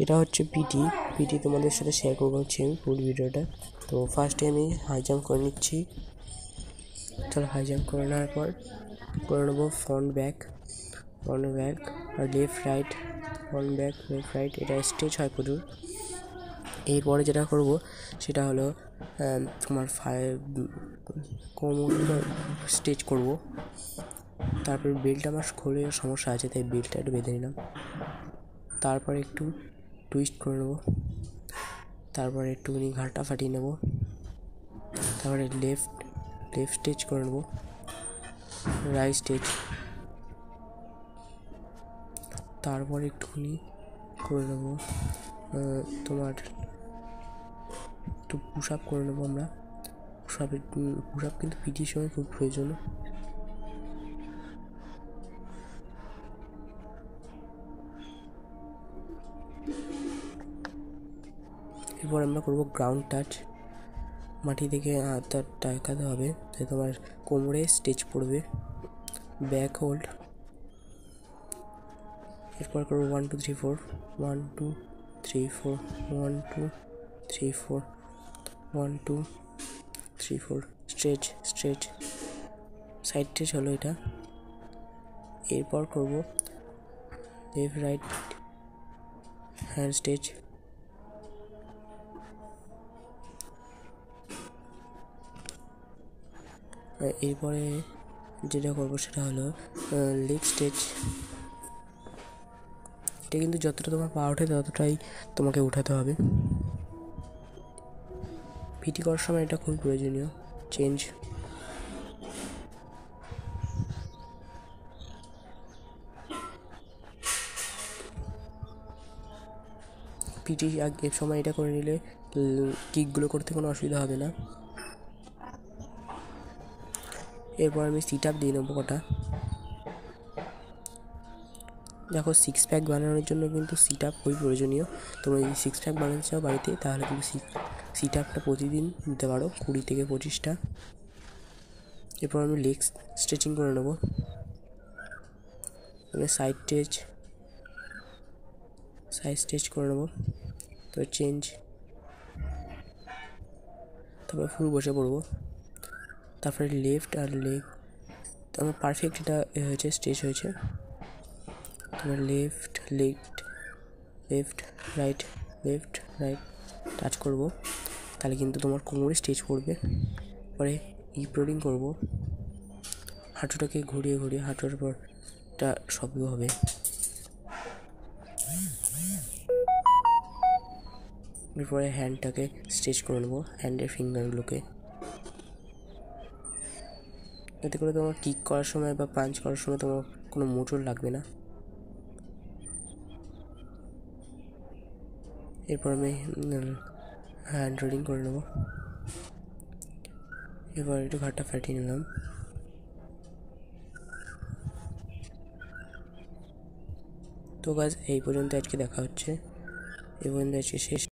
এটা হচ্ছে পিটি। তোমাদের সাথে শেয়ার করবো হচ্ছে ফুল ভিডিওটা। তো ফার্স্টে আমি হাই জাম্প করে নিচ্ছি। চলো হাই জাম্প করে নেওয়ার পর করে নেবো ফ্রন্ট ব্যাক আর left right, front back left right, এটা স্ট্রেচ হয় প্রচুর। এরপরে যেটা করব সেটা হলো তোমার কোমরটা স্ট্রেচ করব। তারপর বেল্ট আমার খুলে সমস্যা আছে, তাই বেল্টটা একটু বেঁধে নিলাম। তারপরে একটু টুইস্ট করে নেবো, তারপরে একটুখানি ঘাড়টা ফাটিয়ে নেব, তারপরে লেফট স্ট্রেচ করে নেবো, রাইট স্ট্রেচ, তারপরে একটুখানি করে নেবো তোমার একটু পুশ আপ করে নেবো আমরা। পুশ আপ কিন্তু পিটির সময় খুব প্রয়োজন। এরপর আমরা করবো গ্রাউন্ড টাচ, মাটি থেকে হাতটা টাকাতে হবে, তাই তোমার কোমরে স্ট্রেচ পড়বে, ব্যাক হোল্ড। এরপর করবো 1 2 3 4, 1 2 3 4, 1 2 3 4, 1 2 3 4, স্ট্রেচ সাইড স্ট্রেচ হলো এটা। এরপর করবো লেফট রাইট হ্যান্ড স্ট্রেচ, এরপরে যেটা করবো সেটা হলো লেগ স্ট্রেচ। এটা কিন্তু যতটা তোমার পা ওঠে ততটাই তোমাকে উঠাতে হবে। পিটি করার সময় এটা খুব প্রয়োজনীয় চেঞ্জ। পিটি এর সময় এটা করে নিলে কিকগুলো করতে কোনো অসুবিধা হবে না। এরপর আমি সিট আপ দিয়ে নেবো কটা। দেখো সিক্স প্যাক বানানোর জন্য কিন্তু সিট আপ খুবই প্রয়োজনীয়। তোমরা যদি সিক্স প্যাক বানাতে চাও বাড়িতে তাহলে কিন্তু সিট আপটা প্রতিদিন নিতে পারো 20 থেকে 25টা। এরপর আমি লেগ স্ট্রেচিং করে নেবো, সাইড স্ট্রেচ করে নেবো, তো চেঞ্জ, তারপরে ফুল বসে পড়বো। তারপরে লেফট আর লেগ আমার পারফেক্ট এটা হয়েছে, স্ট্রেচ হয়েছে। তারপরে লেফট রাইট টাচ করবো, তাহলে কিন্তু তোমার কোমরে স্ট্রেচ পড়বে। পরে হিপ রোলিং করবো, হাঁটুটাকে ঘুরিয়ে হাঁটুর পর একটা শব্দ হবে। এরপরে হ্যান্ডটাকে স্ট্রেচ করে নেবো, হ্যান্ডের ফিঙ্গারগুলোকে, এতে করে তোমার কিক করার সময় বা পাঞ্চ করার সময় তোমার কোনো মোটর লাগবে না। এরপর আমি হ্যান্ড রোলিং করে নেবো। এবার একটু ঘাড়টা ফাটিয়ে নিলাম। তো গাইস এই পর্যন্ত আজকে দেখা হচ্ছে, এই পর্যন্ত আজকে শেষ।